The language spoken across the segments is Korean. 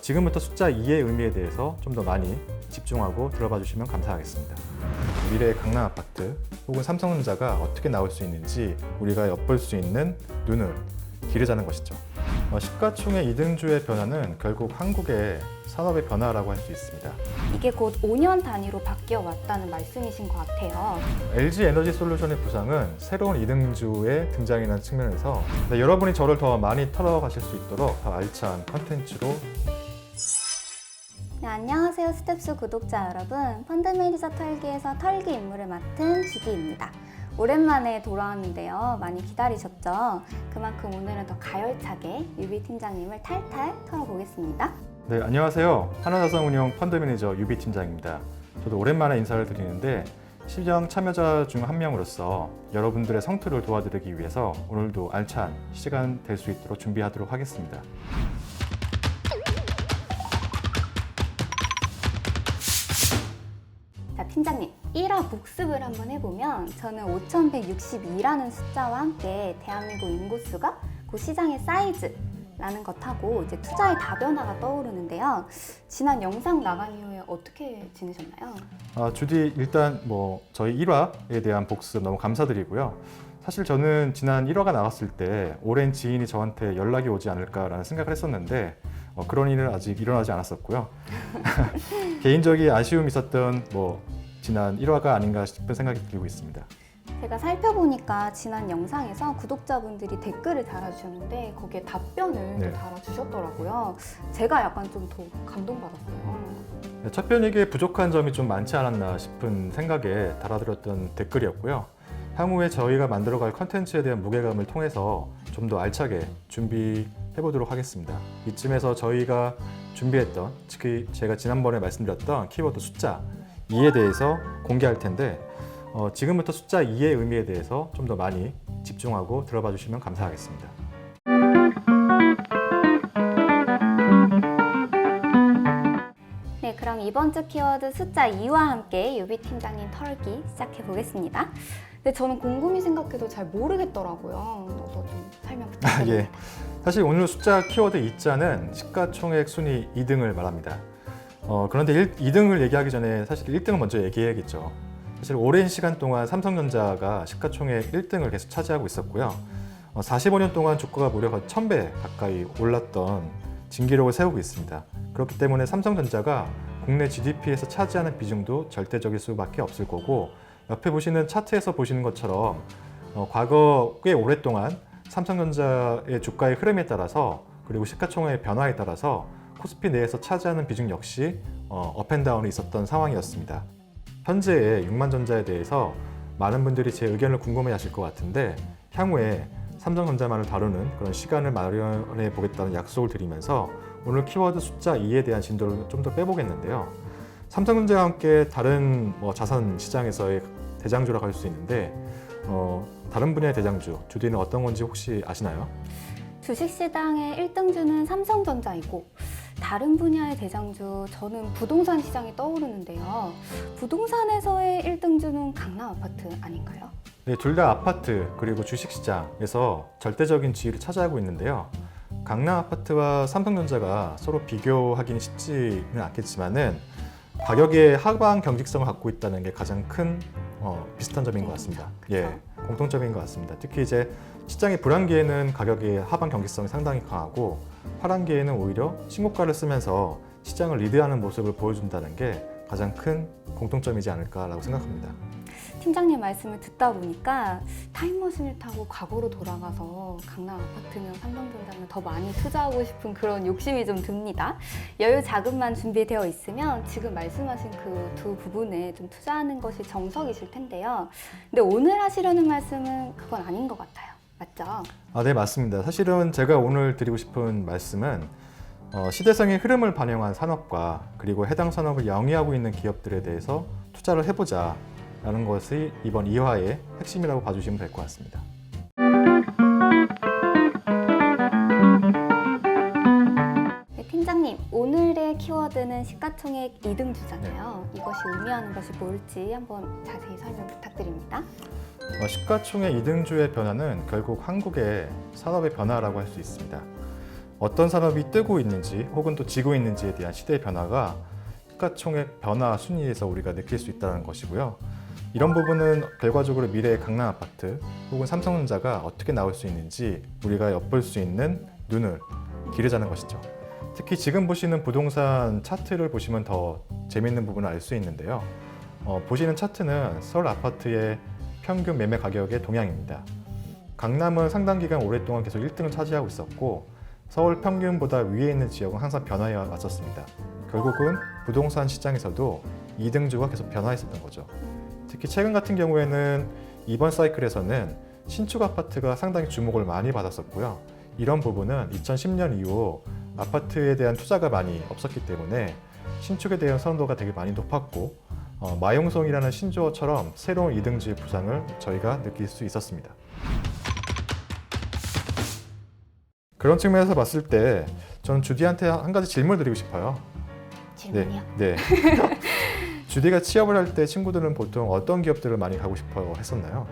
지금부터 숫자 2의 의미에 대해서 좀 더 많이 집중하고 들어봐 주시면 감사하겠습니다. 미래의 강남 아파트 혹은 삼성전자가 어떻게 나올 수 있는지 우리가 엿볼 수 있는 눈을 기르자는 것이죠. 시가총액 이등주의 변화는 결국 한국의 산업의 변화라고 할 수 있습니다. 이게 곧 5년 단위로 바뀌어 왔다는 말씀이신 것 같아요. LG 에너지 솔루션의 부상은 새로운 이등주의 등장이라는 측면에서 여러분이 저를 더 많이 털어가실 수 있도록 더 알찬 컨텐츠로 네, 안녕하세요 스텝스 구독자 여러분. 펀드 매니저 털기에서 털기 임무를 맡은 주디입니다. 오랜만에 돌아왔는데요. 많이 기다리셨죠? 그만큼 오늘은 더 가열차게 유비 팀장님을 탈탈 털어보겠습니다. 네, 안녕하세요. 하나자산운용 펀드 매니저 유비 팀장입니다. 저도 오랜만에 인사를 드리는데 시장 참여자 중 한 명으로서 여러분들의 성투를 도와드리기 위해서 오늘도 알찬 시간 될 수 있도록 준비하도록 하겠습니다. 자, 팀장님 1화 복습을 한번 해보면 저는 5162라는 숫자와 함께 대한민국 인구수가 그 시장의 사이즈라는 것하고 이제 투자의 다변화가 떠오르는데요. 지난 영상 나간 이후에 어떻게 지내셨나요? 주디 일단 저희 1화에 대한 복습 너무 감사드리고요. 사실 저는 지난 1화가 나왔을 때 오랜 지인이 저한테 연락이 오지 않을까라는 생각을 했었는데 그런 일은 아직 일어나지 않았었고요. 개인적인 아쉬움이 있었던 지난 1화가 아닌가 싶은 생각이 들고 있습니다. 제가 살펴보니까 지난 영상에서 구독자분들이 댓글을 달아주셨는데 거기에 답변을 또 달아주셨더라고요. 제가 약간 좀 더 감동받았어요. 첫 편이기에 부족한 점이 좀 많지 않았나 싶은 생각에 달아드렸던 댓글이었고요. 향후에 저희가 만들어갈 컨텐츠에 대한 무게감을 통해서 좀 더 알차게 준비해보도록 하겠습니다. 이쯤에서 저희가 준비했던, 특히 제가 지난번에 말씀드렸던 키워드 숫자 2에 대해서 공개할 텐데 지금부터 숫자 2의 의미에 대해서 좀 더 많이 집중하고 들어봐 주시면 감사하겠습니다. 네, 그럼 이번 주 키워드 숫자 2와 함께 유비 팀장님 털기 시작해 보겠습니다. 근데 저는 곰곰이 생각해도 잘 모르겠더라고요. 너도 좀 설명 부탁드립니다. 예. 사실 오늘 숫자 키워드 2자는 시가총액 순위 2등을 말합니다. 그런데 2등을 얘기하기 전에 사실 1등을 먼저 얘기해야겠죠. 사실 오랜 시간 동안 삼성전자가 시가총액 1등을 계속 차지하고 있었고요. 45년 동안 주가가 무려 1000배 가까이 올랐던 진기록을 세우고 있습니다. 그렇기 때문에 삼성전자가 국내 GDP에서 차지하는 비중도 절대적일 수밖에 없을 거고, 옆에 보시는 차트에서 보시는 것처럼 과거 꽤 오랫동안 삼성전자의 주가의 흐름에 따라서 그리고 시가총액의 변화에 따라서 코스피 내에서 차지하는 비중 역시 업앤다운이 있었던 상황이었습니다. 현재의 육만전자에 대해서 많은 분들이 제 의견을 궁금해 하실 것 같은데 향후에 삼성전자만을 다루는 그런 시간을 마련해 보겠다는 약속을 드리면서 오늘 키워드 숫자 2에 대한 진도를 좀 더 빼보겠는데요. 삼성전자와 함께 다른 자산 시장에서의 대장주라고 할 수 있는데 다른 분야의 대장주, 주디는 어떤 건지 혹시 아시나요? 주식시장의 1등주는 삼성전자이고 다른 분야의 대장주, 저는 부동산 시장이 떠오르는데요. 부동산에서의 1등주는 강남 아파트 아닌가요? 네, 둘 다 아파트 그리고 주식시장에서 절대적인 지위를 차지하고 있는데요. 강남 아파트와 삼성전자가 서로 비교하기는 쉽지는 않겠지만은 가격의 하방 경직성을 갖고 있다는 게 가장 큰 비슷한 점인 것 같습니다. 그렇죠. 예, 공통점인 것 같습니다. 특히 이제 시장의 불황기에는 가격의 하방 경직성이 상당히 강하고 하반기에는 오히려 신고가를 쓰면서 시장을 리드하는 모습을 보여준다는 게 가장 큰 공통점이지 않을까라고 생각합니다. 팀장님 말씀을 듣다 보니까 타임머신을 타고 과거로 돌아가서 강남 아파트면 삼성전자면 더 많이 투자하고 싶은 그런 욕심이 좀 듭니다. 여유 자금만 준비되어 있으면 지금 말씀하신 그 두 부분에 좀 투자하는 것이 정석이실 텐데요. 근데 오늘 하시려는 말씀은 그건 아닌 것 같아요. 맞죠? 네, 맞습니다. 사실은 제가 오늘 드리고 싶은 말씀은 시대성의 흐름을 반영한 산업과 그리고 해당 산업을 영위하고 있는 기업들에 대해서 투자를 해보자 라는 것이 이번 2화의 핵심이라고 봐주시면 될 것 같습니다. 네, 팀장님, 오늘의 키워드는 시가총액 2등주잖아요. 이것이 의미하는 것이 뭘지 한번 자세히 설명 부탁드립니다. 시가총액 2등주의 변화는 결국 한국의 산업의 변화라고 할 수 있습니다. 어떤 산업이 뜨고 있는지 혹은 또 지고 있는지에 대한 시대의 변화가 시가총액 변화 순위에서 우리가 느낄 수 있다는 것이고요. 이런 부분은 결과적으로 미래의 강남 아파트 혹은 삼성전자가 어떻게 나올 수 있는지 우리가 엿볼 수 있는 눈을 기르자는 것이죠. 특히 지금 보시는 부동산 차트를 보시면 더 재미있는 부분을 알 수 있는데요. 보시는 차트는 서울 아파트의 평균 매매 가격의 동향입니다. 강남은 상당 기간 오랫동안 계속 1등을 차지하고 있었고 서울 평균보다 위에 있는 지역은 항상 변화해 왔었습니다. 결국은 부동산 시장에서도 2등주가 계속 변화했었던 거죠. 특히 최근 같은 경우에는 이번 사이클에서는 신축 아파트가 상당히 주목을 많이 받았었고요. 이런 부분은 2010년 이후 아파트에 대한 투자가 많이 없었기 때문에 신축에 대한 선호도가 되게 많이 높았고 마용성이라는 신조어처럼 새로운 2등주의 부상을 저희가 느낄 수 있었습니다. 그런 측면에서 봤을 때 저는 주디한테 한 가지 질문을 드리고 싶어요. 질문이요? 네. 주디가 취업을 할 때 친구들은 보통 어떤 기업들을 많이 가고 싶어 했었나요?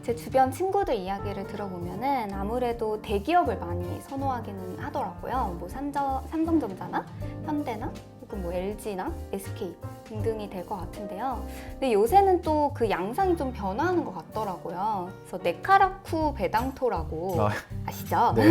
제 주변 친구들 이야기를 들어보면은 아무래도 대기업을 많이 선호하기는 하더라고요. 뭐 삼성전자나 현대나 혹은 뭐 LG나 SK 등등이 될 것 같은데요. 근데 요새는 또 그 양상이 좀 변화하는 것 같더라고요. 그래서 네카라쿠 베당토라고 아시죠? 네.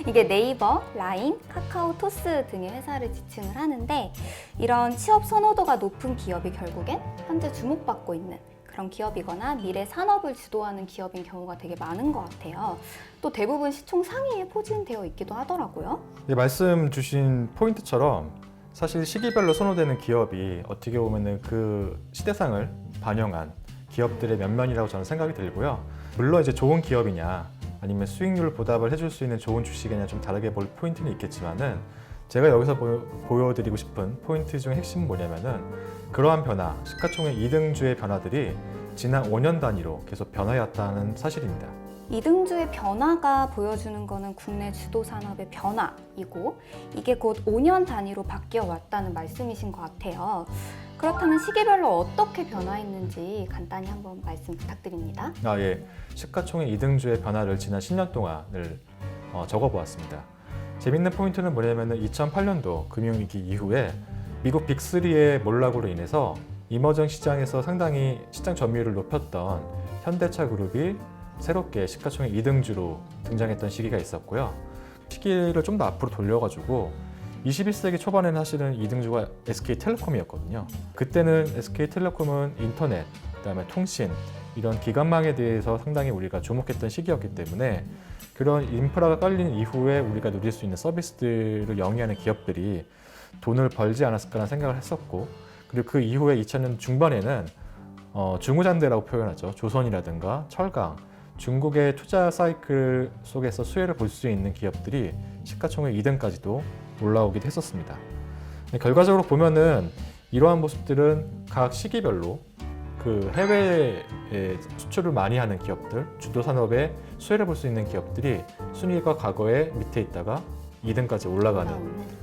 이게 네이버, 라인, 카카오, 토스 등의 회사를 지칭을 하는데 이런 취업 선호도가 높은 기업이 결국엔 현재 주목받고 있는 그런 기업이거나 미래 산업을 주도하는 기업인 경우가 되게 많은 것 같아요. 또 대부분 시총 상위에 포진되어 있기도 하더라고요. 네, 말씀 주신 포인트처럼 사실 시기별로 선호되는 기업이 어떻게 보면 그 시대상을 반영한 기업들의 면면이라고 저는 생각이 들고요. 물론 이제 좋은 기업이냐 아니면 수익률 보답을 해줄 수 있는 좋은 주식이냐 좀 다르게 볼 포인트는 있겠지만은 제가 여기서 보여드리고 싶은 포인트 중 핵심은 뭐냐면은 그러한 변화, 시가총액 2등주의 변화들이 지난 5년 단위로 계속 변화해왔다는 사실입니다. 2등주의 변화가 보여주는 것은 국내 주도 산업의 변화이고 이게 곧 5년 단위로 바뀌어 왔다는 말씀이신 것 같아요. 그렇다면 시기별로 어떻게 변화했는지 간단히 한번 말씀 부탁드립니다. 예. 시가총액 2등주의 변화를 지난 10년 동안을 적어보았습니다. 재밌는 포인트는 뭐냐면 2008년도 금융위기 이후에 미국 빅3의 몰락으로 인해서 이머전 시장에서 상당히 시장 점유율을 높였던 현대차 그룹이 새롭게 시가총액 2등주로 등장했던 시기가 있었고요. 시기를 좀 더 앞으로 돌려가지고 21세기 초반에는 사실은 2등주가 SK텔레콤이었거든요. 그때는 SK텔레콤은 인터넷, 그다음에 통신 이런 기관망에 대해서 상당히 우리가 주목했던 시기였기 때문에 그런 인프라가 깔린 이후에 우리가 누릴 수 있는 서비스들을 영위하는 기업들이 돈을 벌지 않았을까라는 생각을 했었고 그리고 그 이후에 2000년 중반에는 중후장대라고 표현하죠. 조선이라든가 철강, 중국의 투자 사이클 속에서 수혜를 볼 수 있는 기업들이 시가총액 2등까지도 올라오기도 했었습니다. 결과적으로 보면은 이러한 모습들은 각 시기별로 그 해외에 수출을 많이 하는 기업들, 주도 산업에 수혜를 볼 수 있는 기업들이 순위가 과거에 밑에 있다가 2등까지 올라가는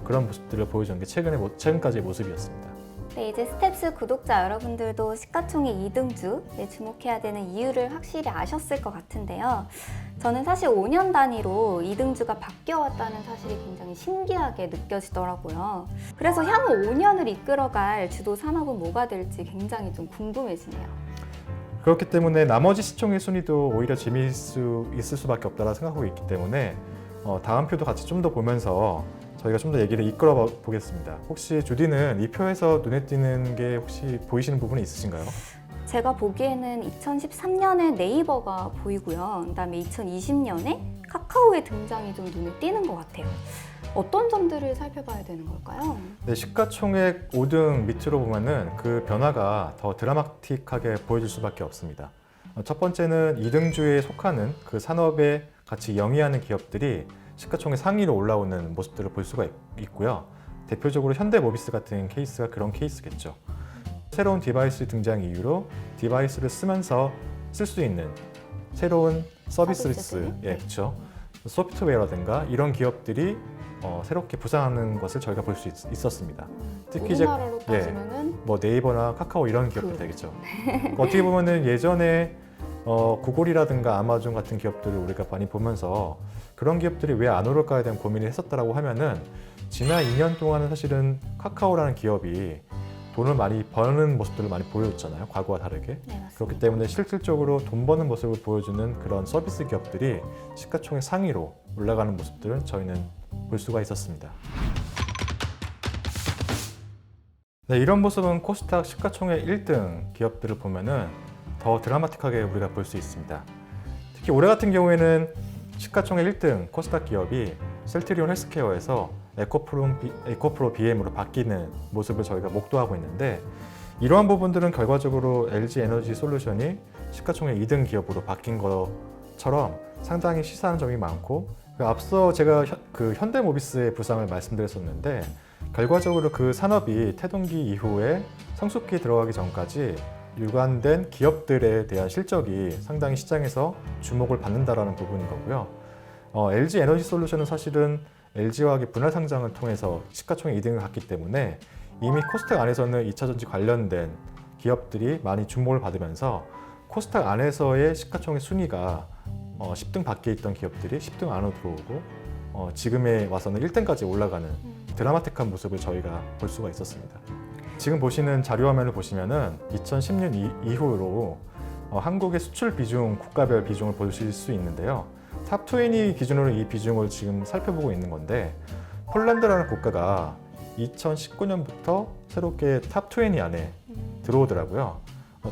그런 모습들을 보여주는 게 최근까지의 모습이었습니다. 네, 이제 스텝스 구독자 여러분들도 시가총액 2등주에 주목해야 되는 이유를 확실히 아셨을 것 같은데요. 저는 사실 5년 단위로 2등주가 바뀌어왔다는 사실이 굉장히 신기하게 느껴지더라고요. 그래서 향후 5년을 이끌어갈 주도 산업은 뭐가 될지 굉장히 좀 궁금해지네요. 그렇기 때문에 나머지 시총의 순위도 오히려 재미있을 수밖에 없다고 생각하고 있기 때문에 다음 표도 같이 좀 더 보면서 저희가 좀 더 얘기를 이끌어 보겠습니다. 혹시 주디는 이 표에서 눈에 띄는 게 혹시 보이시는 부분이 있으신가요? 제가 보기에는 2013년에 네이버가 보이고요. 그다음에 2020년에 카카오의 등장이 좀 눈에 띄는 것 같아요. 어떤 점들을 살펴봐야 되는 걸까요? 네, 시가총액 5등 밑으로 보면은 그 변화가 더 드라마틱하게 보여질 수밖에 없습니다. 첫 번째는 2등주에 속하는 그 산업에 같이 영위하는 기업들이 시가총액 상위로 올라오는 모습들을 볼 수가 있고요. 대표적으로 현대모비스 같은 케이스가 그런 케이스겠죠. 새로운 디바이스 등장 이후로 디바이스를 쓰면서 쓸 수 있는 새로운 서비스, 그렇죠. 소프트웨어라든가 이런 기업들이 새롭게 부상하는 것을 저희가 볼 수 있었습니다. 특히 우리나라로 따지면은 뭐 네이버나 카카오 이런 기업들 되겠죠. 어떻게 보면은 예전에 구글이라든가 아마존 같은 기업들을 우리가 많이 보면서 그런 기업들이 왜 안 오를까에 대한 고민을 했었다라고 하면은 지난 2년 동안은 사실은 카카오라는 기업이 돈을 많이 버는 모습들을 많이 보여줬잖아요. 과거와 다르게. 네, 맞습니다. 그렇기 때문에 실질적으로 돈 버는 모습을 보여주는 그런 서비스 기업들이 시가총액 상위로 올라가는 모습들을 저희는 볼 수가 있었습니다. 네, 이런 모습은 코스닥 시가총액 1등 기업들을 보면은 더 드라마틱하게 우리가 볼 수 있습니다. 특히 올해 같은 경우에는 시가총액 1등 코스닥 기업이 셀트리온 헬스케어에서 에코프로 BM으로 바뀌는 모습을 저희가 목도하고 있는데, 이러한 부분들은 결과적으로 LG 에너지 솔루션이 시가총액 2등 기업으로 바뀐 것처럼 상당히 시사하는 점이 많고, 앞서 제가 현대모비스의 부상을 말씀드렸었는데, 결과적으로 그 산업이 태동기 이후에 성숙기에 들어가기 전까지 일관된 기업들에 대한 실적이 상당히 시장에서 주목을 받는다라는 부분인 거고요. LG 에너지 솔루션은 사실은 LG화학의 분할 상장을 통해서 시가총액 2등을 갔기 때문에 이미 코스닥 안에서는 2차전지 관련된 기업들이 많이 주목을 받으면서 코스닥 안에서의 시가총액 순위가 10등 밖에 있던 기업들이 10등 안으로 들어오고 지금에 와서는 1등까지 올라가는 드라마틱한 모습을 저희가 볼 수가 있었습니다. 지금 보시는 자료 화면을 보시면은 2010년 이후로 한국의 수출 비중, 국가별 비중을 보실 수 있는데요. 탑20 기준으로 이 비중을 지금 살펴보고 있는 건데, 폴란드라는 국가가 2019년부터 새롭게 탑20 안에 들어오더라고요.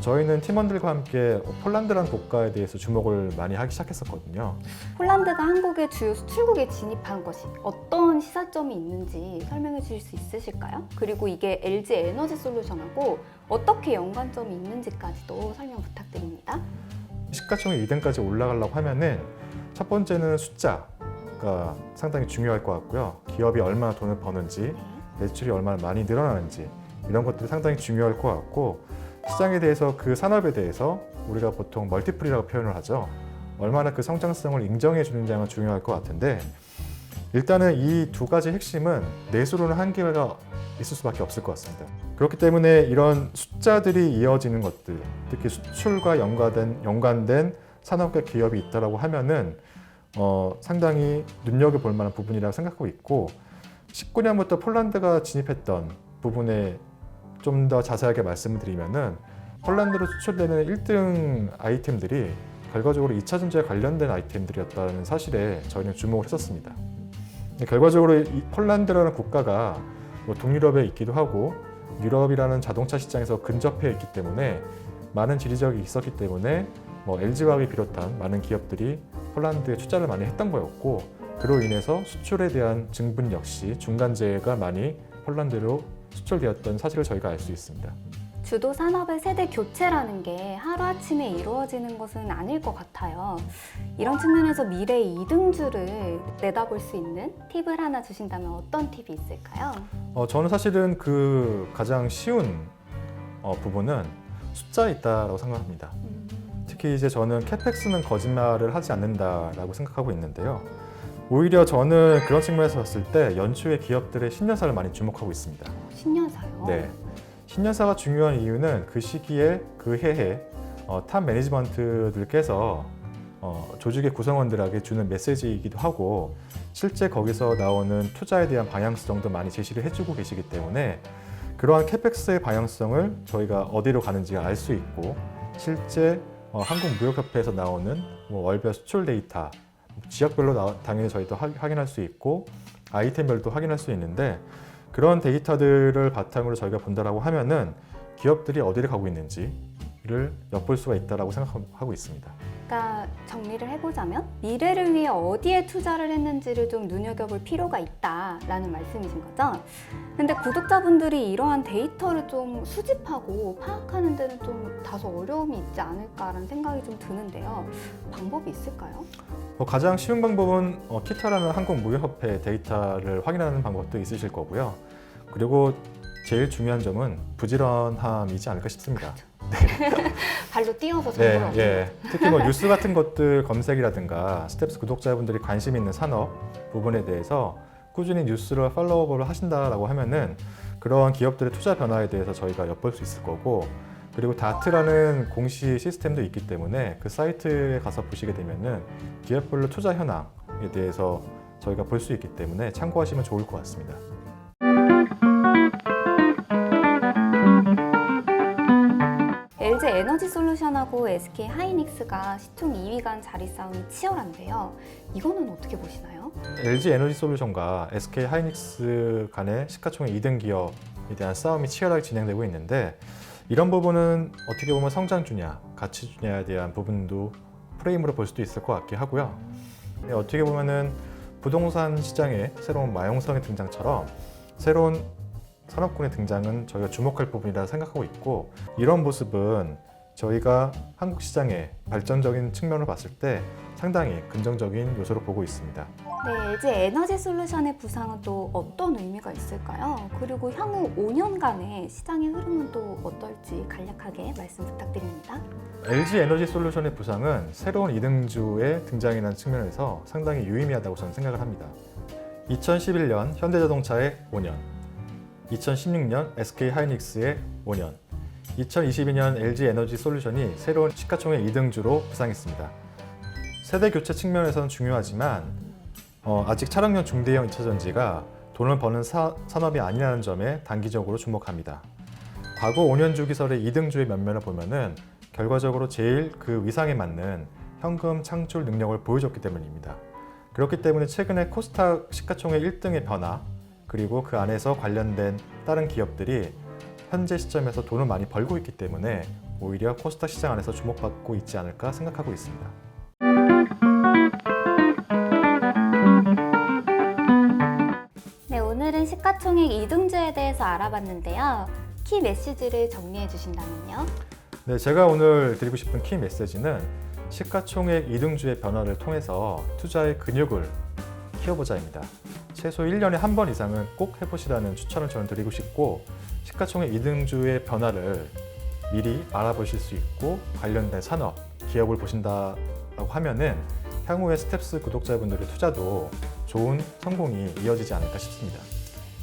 저희는 팀원들과 함께 폴란드라는 국가에 대해서 주목을 많이 하기 시작했었거든요. 폴란드가 한국의 주요 수출국에 진입한 것이 어떤 시사점이 있는지 설명해 주실 수 있으실까요? 그리고 이게 LG 에너지 솔루션하고 어떻게 연관점이 있는지까지도 설명 부탁드립니다. 시가총액 2등까지 올라가려고 하면은 첫 번째는 숫자가 상당히 중요할 것 같고요. 기업이 얼마나 돈을 버는지, 매출이 얼마나 많이 늘어나는지, 이런 것들이 상당히 중요할 것 같고, 시장에 대해서 그 산업에 대해서 우리가 보통 멀티플이라고 표현을 하죠. 얼마나 그 성장성을 인정해 주느냐가 중요할 것 같은데, 일단은 이 두 가지 핵심은 내수로는 한계가 있을 수밖에 없을 것 같습니다. 그렇기 때문에 이런 숫자들이 이어지는 것들, 특히 수출과 연관된 산업과 기업이 있다고 하면은 상당히 눈여겨볼 만한 부분이라고 생각하고 있고, 19년부터 폴란드가 진입했던 부분에 좀 더 자세하게 말씀을 드리면은, 폴란드로 수출되는 1등 아이템들이 결과적으로 2차 전지에 관련된 아이템들이었다는 사실에 저희는 주목을 했었습니다. 결과적으로 이 폴란드라는 국가가 동유럽에 있기도 하고 유럽이라는 자동차 시장에서 근접해 있기 때문에 많은 지리적이 있었기 때문에 LG화학을 비롯한 많은 기업들이 폴란드에 투자를 많이 했던 거였고, 그로 인해서 수출에 대한 증분 역시 중간재가 많이 폴란드로 수출되었던 사실을 저희가 알 수 있습니다. 주도 산업의 세대 교체라는 게 하루아침에 이루어지는 것은 아닐 것 같아요. 이런 측면에서 미래의 이등주를 내다볼 수 있는 팁을 하나 주신다면 어떤 팁이 있을까요? 저는 사실은 그 가장 쉬운 부분은 숫자에 있다고 생각합니다. 특히 이제 저는 캐펙스는 거짓말을 하지 않는다라고 생각하고 있는데요. 오히려 저는 그런 측면에서 봤을 때 연초에 기업들의 신년사를 많이 주목하고 있습니다. 신년사요? 네, 신년사가 중요한 이유는 그 시기에 그 해에 탑 매니지먼트들께서 조직의 구성원들에게 주는 메시지이기도 하고, 실제 거기서 나오는 투자에 대한 방향성도 많이 제시를 해주고 계시기 때문에 그러한 캐펙스의 방향성을 저희가 어디로 가는지 알 수 있고, 실제 한국무역협회에서 나오는 월별 수출 데이터, 지역별로 당연히 저희도 확인할 수 있고 아이템별도 확인할 수 있는데, 그런 데이터들을 바탕으로 저희가 본다라고 하면은 기업들이 어디를 가고 있는지를 엿볼 수가 있다라고 생각하고 있습니다. 그러니까 정리를 해보자면 미래를 위해 어디에 투자를 했는지를 좀 눈여겨볼 필요가 있다라는 말씀이신 거죠? 근데 구독자분들이 이러한 데이터를 좀 수집하고 파악하는 데는 좀 다소 어려움이 있지 않을까라는 생각이 좀 드는데요. 방법이 있을까요? 가장 쉬운 방법은 키타라는 한국무역협회 데이터를 확인하는 방법도 있으실 거고요. 그리고 제일 중요한 점은 부지런함이지 않을까 싶습니다. 발로 뛰어서 정보를 얻는 예. 특히 뉴스 같은 것들 검색이라든가 스텝스 구독자분들이 관심 있는 산업 부분에 대해서 꾸준히 뉴스를 팔로우업을 하신다라고 하면은 그런 기업들의 투자 변화에 대해서 저희가 엿볼 수 있을 거고, 그리고 다트라는 공시 시스템도 있기 때문에 그 사이트에 가서 보시게 되면은 기업별로 투자 현황에 대해서 저희가 볼 수 있기 때문에 참고하시면 좋을 것 같습니다. LG 에너지 솔루션하고 SK 하이닉스가 시총 2위 간 자리 싸움이 치열한데요. 이거는 어떻게 보시나요? LG 에너지 솔루션과 SK 하이닉스 간의 시가총액 2등 기업에 대한 싸움이 치열하게 진행되고 있는데 이런 부분은 어떻게 보면 성장주냐, 가치주냐에 대한 부분도 프레임으로 볼 수도 있을 것 같긴 하고요. 어떻게 보면은 부동산 시장에 새로운 마용성의 등장처럼 새로운 산업군의 등장은 저희가 주목할 부분이라 생각하고 있고 이런 모습은 저희가 한국 시장의 발전적인 측면을 봤을 때 상당히 긍정적인 요소로 보고 있습니다. 네, LG 에너지 솔루션의 부상은 또 어떤 의미가 있을까요? 그리고 향후 5년간의 시장의 흐름은 또 어떨지 간략하게 말씀 부탁드립니다. LG 에너지 솔루션의 부상은 새로운 이등주의 등장이라는 측면에서 상당히 유의미하다고 저는 생각을 합니다. 2011년 현대자동차의 5년, 2016년 SK 하이닉스의 5년, 2022년 LG 에너지 솔루션이 새로운 시가총액 2등주로 부상했습니다. 세대 교체 측면에서는 중요하지만 아직 차량용 중대형 2차 전지가 돈을 버는 산업이 아니라는 점에 단기적으로 주목합니다. 과거 5년 주기설의 2등주의 면면을 보면은 결과적으로 제일 그 위상에 맞는 현금 창출 능력을 보여줬기 때문입니다. 그렇기 때문에 최근에 코스닥 시가총액 1등의 변화 그리고 그 안에서 관련된 다른 기업들이 현재 시점에서 돈을 많이 벌고 있기 때문에 오히려 코스닥 시장 안에서 주목받고 있지 않을까 생각하고 있습니다. 네, 오늘은 시가총액 2등주에 대해서 알아봤는데요. 키 메시지를 정리해 주신다면요. 네, 제가 오늘 드리고 싶은 키 메시지는 시가총액 2등주의 변화를 통해서 투자의 근육을 키워보자입니다. 최소 1년에 한 번 이상은 꼭 해보시라는 추천을 저는 드리고 싶고 시가총액 2등주의 변화를 미리 알아보실 수 있고 관련된 산업, 기업을 보신다고 하면은 향후에 스텝스 구독자분들의 투자도 좋은 성공이 이어지지 않을까 싶습니다.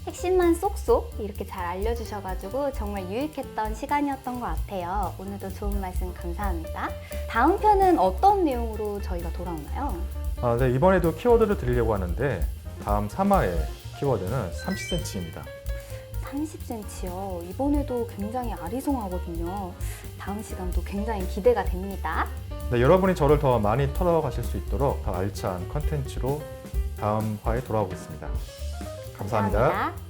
핵심만 쏙쏙 이렇게 잘 알려주셔가지고 정말 유익했던 시간이었던 것 같아요. 오늘도 좋은 말씀 감사합니다. 다음 편은 어떤 내용으로 저희가 돌아오나요? 네, 이번에도 키워드를 드리려고 하는데 다음 3화의 키워드는 30cm입니다. 30cm요. 이번에도 굉장히 아리송하거든요. 다음 시간도 굉장히 기대가 됩니다. 네, 여러분이 저를 더 많이 털어가실 수 있도록 더 알찬 컨텐츠로 다음 화에 돌아오겠습니다. 감사합니다. 감사합니다.